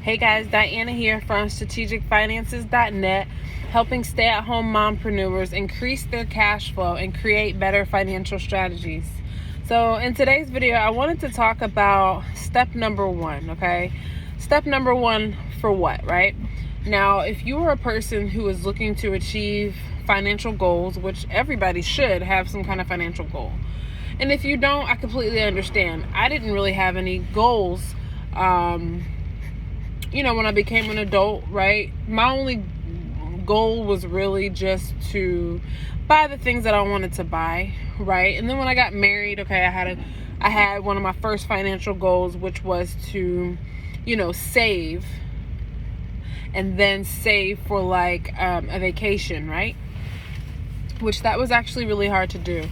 Hey guys, Diana here from strategicfinances.net, helping stay-at-home mompreneurs increase their cash flow and create better financial strategies. So in today's video, I wanted to talk about step number one, okay? Step number one for what, right? Now, if you are a person who is looking to achieve financial goals, which everybody should have some kind of financial goal. And if you don't, I completely understand. I didn't really have any goals, when I became an adult, right? My only goal was really just to buy the things that I wanted to buy, right? And then when I got married, okay, I had one of my first financial goals, which was to, save, and then save for like a vacation, right? Which that was actually really hard to do.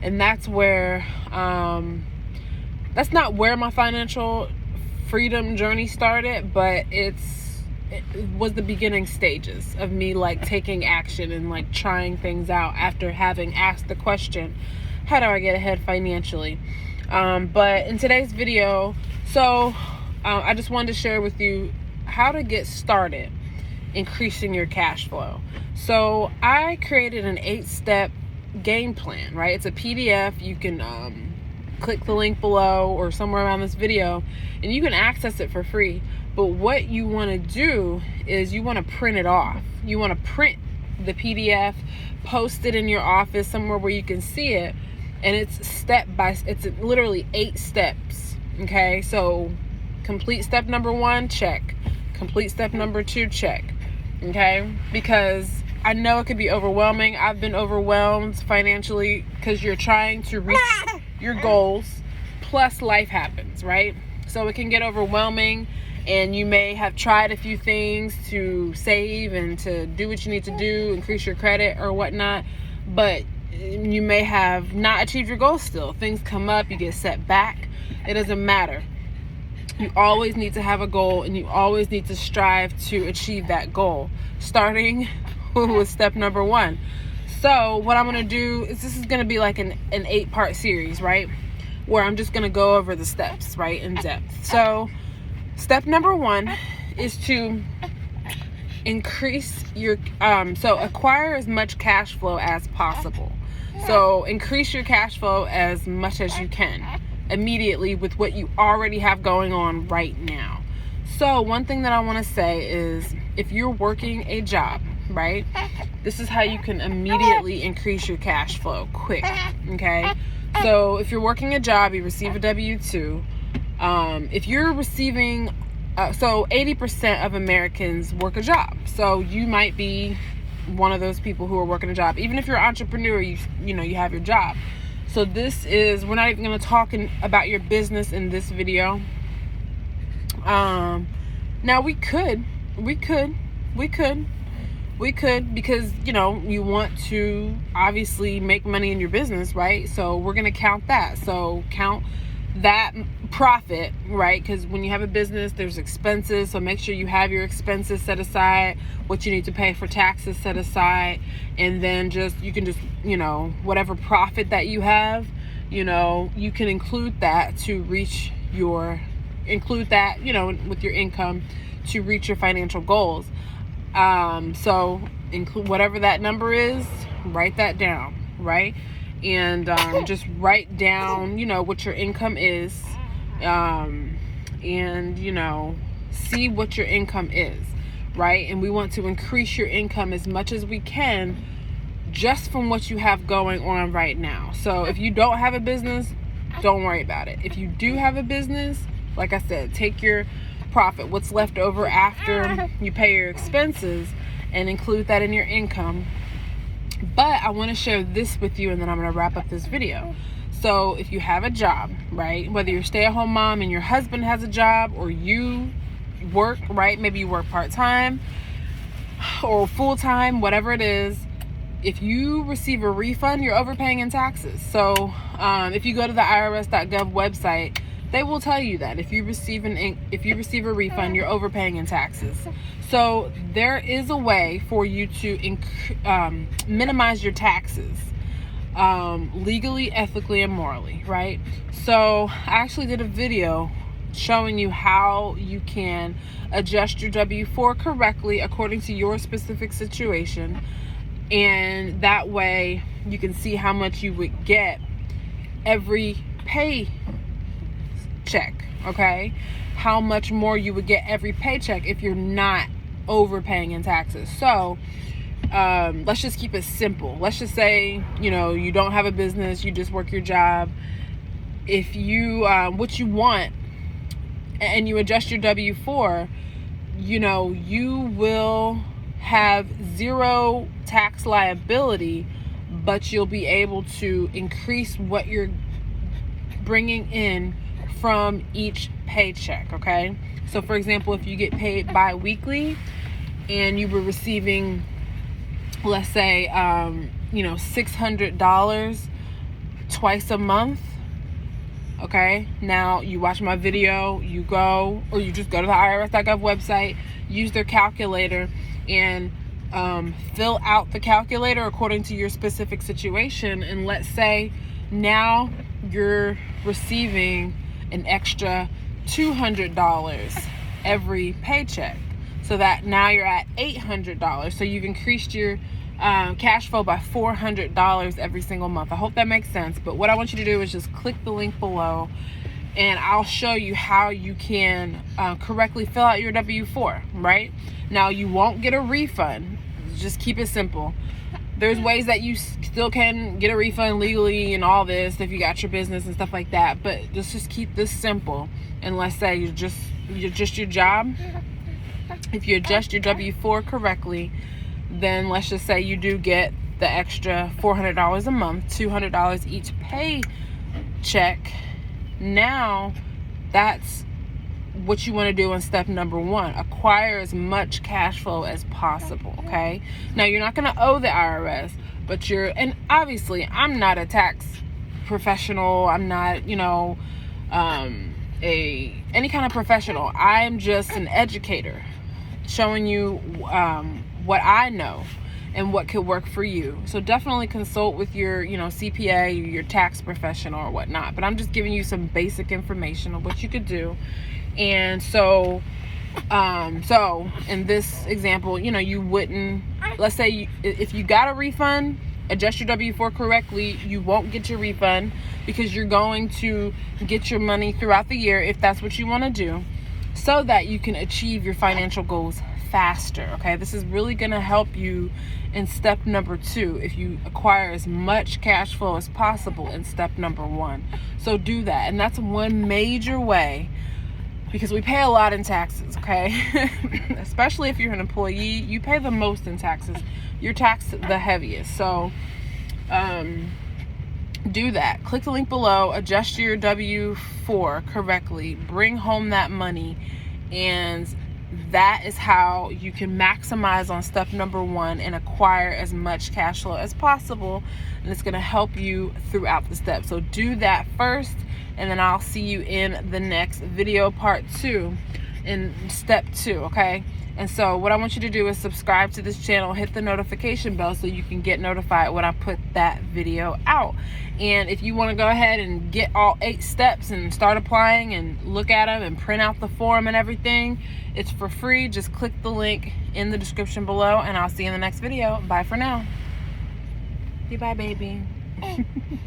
And that's where, that's not where my financial freedom journey started, but it was the beginning stages of me like taking action and like trying things out after having asked the question, how do I get ahead financially? But in today's video, I just wanted to share with you how to get started increasing your cash flow. So I created an 8-step game plan, right? It's a PDF. You can click the link below or somewhere around this video and you can access it for free. But what you want to do is you want to print it off. You want to print the PDF, post it in your office somewhere where you can see it, and it's it's literally 8 steps. Okay, so complete step number 1, check. Complete step number 2, check. Okay, because I know it could be overwhelming. I've been overwhelmed financially because you're trying to reach your goals, plus life happens, right? So it can get overwhelming, and you may have tried a few things to save and to do what you need to do, increase your credit or whatnot, but you may have not achieved your goals still. Things come up, you get set back. It doesn't matter. You always need to have a goal, and you always need to strive to achieve that goal, starting with step number 1. So what I'm going to do is, this is going to be like an 8-part series, right? Where I'm just going to go over the steps, right, in depth. So step number 1 is to increase your, acquire as much cash flow as possible. So increase your cash flow as much as you can immediately with what you already have going on right now. So one thing that I want to say is, if you're working a job, right, this is how you can immediately increase your cash flow quick. Okay, so if you're working a job, you receive a W-2. If you're receiving, 80% of Americans work a job, so you might be one of those people who are working a job. Even if you're an entrepreneur, you have your job. So we're not even going to talk about your business in this video. Now we could, because you want to obviously make money in your business, right? So we're going to count that. So count that profit, right? Because when you have a business, there's expenses. So make sure you have your expenses set aside, what you need to pay for taxes set aside, and then you can whatever profit that you have, you can include that with your income to reach your financial goals. So include whatever that number is, write that down, right? And just write down, what your income is, and see what your income is, right? And we want to increase your income as much as we can just from what you have going on right now. So if you don't have a business, don't worry about it. If you do have a business, like I said, take your profit, what's left over after you pay your expenses, and include that in your income. But I want to share this with you, and then I'm going to wrap up this video. So if you have a job, right, whether you're a stay-at-home mom and your husband has a job, or you work, right, maybe you work part-time or full-time, whatever it is, if you receive a refund, you're overpaying in taxes. So if you go to the irs.gov website, they will tell you that if you receive a refund, you're overpaying in taxes. So there is a way for you to minimize your taxes, legally, ethically, and morally, right? So I actually did a video showing you how you can adjust your W-4 correctly according to your specific situation, and that way you can see how much you would get every pay check, okay? How much more you would get every paycheck if you're not overpaying in taxes. So let's just keep it simple. Let's just say, you don't have a business, you just work your job. If you, what you want, and you adjust your W-4, you will have zero tax liability, but you'll be able to increase what you're bringing in from each paycheck, okay? So for example, if you get paid bi-weekly and you were receiving, let's say, $600 twice a month, okay? Now you watch my video, you go, or you just go to the IRS.gov website, use their calculator, and fill out the calculator according to your specific situation. And let's say now you're receiving an extra $200 every paycheck, so that now you're at $800. So you've increased your cash flow by $400 every single month. I hope that makes sense. But what I want you to do is just click the link below, and I'll show you how you can correctly fill out your W-4, right? Now, you won't get a refund. Just keep it simple. There's ways that you still can get a refund legally and all this if you got your business and stuff like that, but let's just keep this simple. And let's say you're just your job. If you adjust your W-4 correctly, then let's just say you do get the extra $400 a month, $200 each paycheck. Now, that's what you want to do in step number 1. Acquire as much cash flow as possible, okay? Now, you're not going to owe the IRS, but and obviously, I'm not a tax professional. I'm not, any kind of professional. I'm just an educator showing you what I know and what could work for you. So definitely consult with your, CPA, your tax professional or whatnot. But I'm just giving you some basic information of what you could do. And so in this example, you wouldn't, let's say if you got a refund, adjust your W-4 correctly, you won't get your refund because you're going to get your money throughout the year if that's what you want to do, so that you can achieve your financial goals faster, okay? This is really going to help you in step number 2 if you acquire as much cash flow as possible in step number 1. So do that. And that's one major way, because we pay a lot in taxes, okay? Especially if you're an employee, you pay the most in taxes. You're taxed the heaviest. So do that. Click the link below, adjust your W-4 correctly, bring home that money, and that is how you can maximize on step number 1 and acquire as much cash flow as possible. And it's going to help you throughout the steps. So do that first, and then I'll see you in the next video, part 2, in step 2, okay? And so what I want you to do is subscribe to this channel, hit the notification bell so you can get notified when I put that video out. And if you want to go ahead and get all 8 steps and start applying and look at them and print out the form and everything, it's for free. Just click the link in the description below, and I'll see you in the next video. Bye for now. Bye, baby.